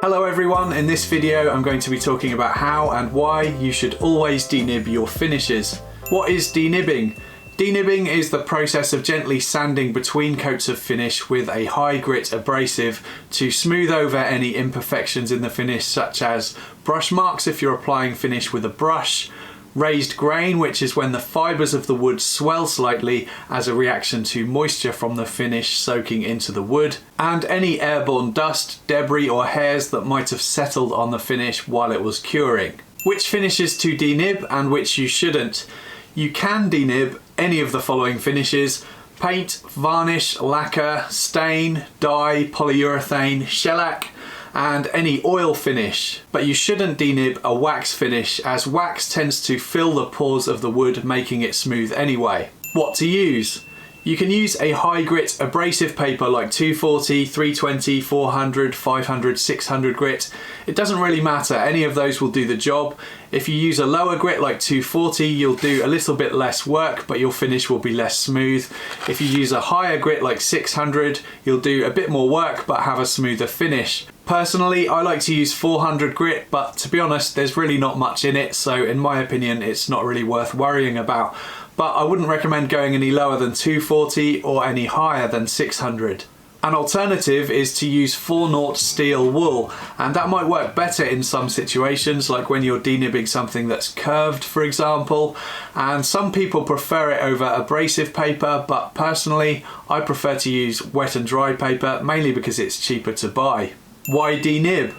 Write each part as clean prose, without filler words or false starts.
Hello everyone, in this video I'm going to be talking about how and why you should always denib your finishes. What is denibbing? Denibbing is the process of gently sanding between coats of finish with a high grit abrasive to smooth over any imperfections in the finish, such as brush marks if you're applying finish with a brush, raised grain, which is when the fibres of the wood swell slightly as a reaction to moisture from the finish soaking into the wood, and any airborne dust, debris or hairs that might have settled on the finish while it was curing. Which finishes to denib and which you shouldn't? You can denib any of the following finishes: paint, varnish, lacquer, stain, dye, polyurethane, shellac, and any oil finish. But you shouldn't denib a wax finish, as wax tends to fill the pores of the wood, making it smooth anyway. What to use? You can use a high grit abrasive paper like 240, 320, 400, 500, 600 grit. It doesn't really matter, any of those will do the job. If you use a lower grit like 240, you'll do a little bit less work, but your finish will be less smooth. If you use a higher grit like 600, you'll do a bit more work but have a smoother finish. Personally, I like to use 400 grit, but to be honest, there's really not much in it, so in my opinion, it's not really worth worrying about. But I wouldn't recommend going any lower than 240 or any higher than 600. An alternative is to use 4/0 steel wool, and that might work better in some situations, like when you're denibbing something that's curved, for example, and some people prefer it over abrasive paper, but personally I prefer to use wet and dry paper, mainly because it's cheaper to buy. Why denib?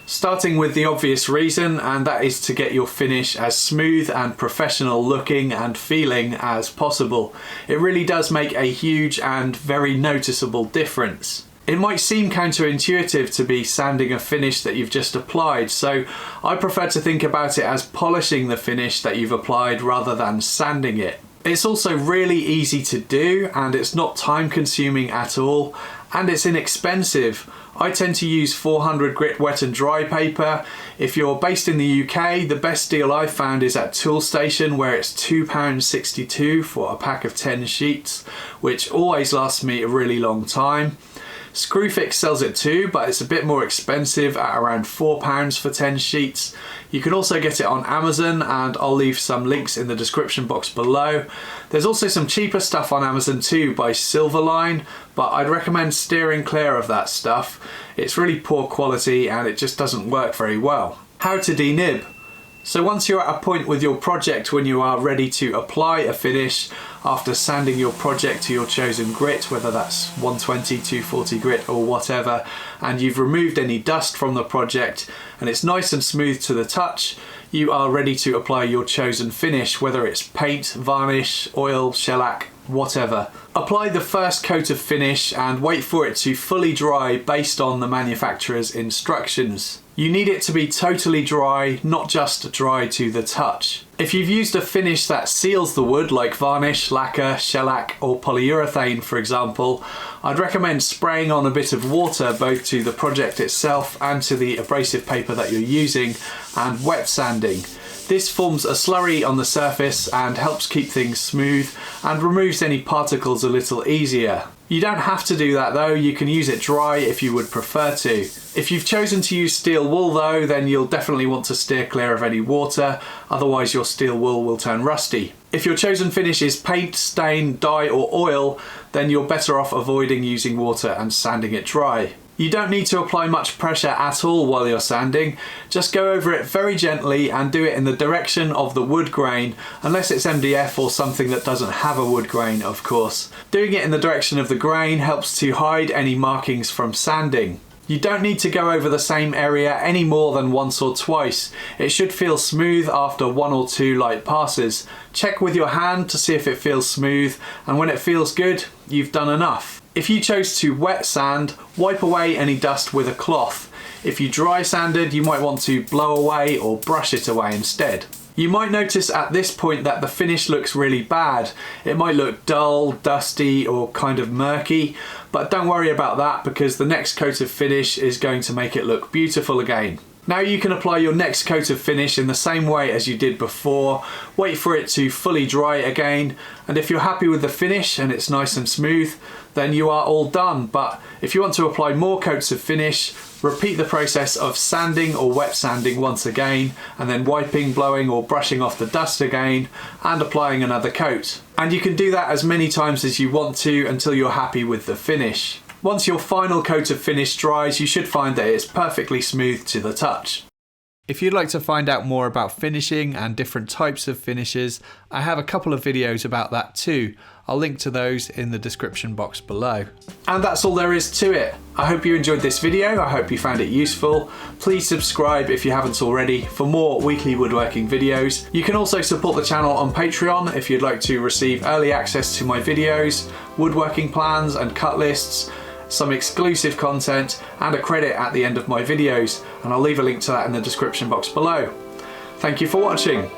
Starting with the obvious reason, and that is to get your finish as smooth and professional looking and feeling as possible. It really does make a huge and very noticeable difference. It might seem counterintuitive to be sanding a finish that you've just applied, so I prefer to think about it as polishing the finish that you've applied rather than sanding it. It's also really easy to do, and it's not time consuming at all, and it's inexpensive. I tend to use 400 grit wet and dry paper. If you're based in the UK, the best deal I've found is at Toolstation, where it's £2.62 for a pack of 10 sheets, which always lasts me a really long time. Screwfix sells it too, but it's a bit more expensive at around £4 for 10 sheets. You can also get it on Amazon, and I'll leave some links in the description box below. There's also some cheaper stuff on Amazon too by Silverline, but I'd recommend steering clear of that stuff. It's really poor quality and it just doesn't work very well. How to denib? So once you're at a point with your project when you are ready to apply a finish, after sanding your project to your chosen grit, whether that's 120, 240 grit or whatever, and you've removed any dust from the project and it's nice and smooth to the touch, you are ready to apply your chosen finish, whether it's paint, varnish, oil, shellac, whatever. Apply the first coat of finish and wait for it to fully dry based on the manufacturer's instructions. You need it to be totally dry, not just dry to the touch. If you've used a finish that seals the wood, like varnish, lacquer, shellac or polyurethane for example, I'd recommend spraying on a bit of water both to the project itself and to the abrasive paper that you're using, and wet sanding. This forms a slurry on the surface and helps keep things smooth and removes any particles a little easier. You don't have to do that though, you can use it dry if you would prefer to. If you've chosen to use steel wool though, then you'll definitely want to steer clear of any water, otherwise your steel wool will turn rusty. If your chosen finish is paint, stain, dye or oil, then you're better off avoiding using water and sanding it dry. You don't need to apply much pressure at all while you're sanding, just go over it very gently and do it in the direction of the wood grain, unless it's MDF or something that doesn't have a wood grain of course. Doing it in the direction of the grain helps to hide any markings from sanding. You don't need to go over the same area any more than once or twice. It should feel smooth after 1 or 2 light passes. Check with your hand to see if it feels smooth, and when it feels good, you've done enough. If you chose to wet sand, wipe away any dust with a cloth. If you dry sanded, you might want to blow away or brush it away instead. You might notice at this point that the finish looks really bad. It might look dull, dusty or kind of murky, but don't worry about that because the next coat of finish is going to make it look beautiful again. Now you can apply your next coat of finish in the same way as you did before, wait for it to fully dry again, and if you're happy with the finish and it's nice and smooth, then you are all done. But if you want to apply more coats of finish, Repeat the process of sanding or wet sanding once again, and then wiping, blowing or brushing off the dust again, and applying another coat. And you can do that as many times as you want to until you're happy with the finish. Once your final coat of finish dries, you should find that it's perfectly smooth to the touch. If you'd like to find out more about finishing and different types of finishes, I have a couple of videos about that too. I'll link to those in the description box below. And that's all there is to it. I hope you enjoyed this video. I hope you found it useful. Please subscribe if you haven't already for more weekly woodworking videos. You can also support the channel on Patreon if you'd like to receive early access to my videos, woodworking plans and cut lists, some exclusive content, and a credit at the end of my videos, and I'll leave a link to that in the description box below. Thank you for watching.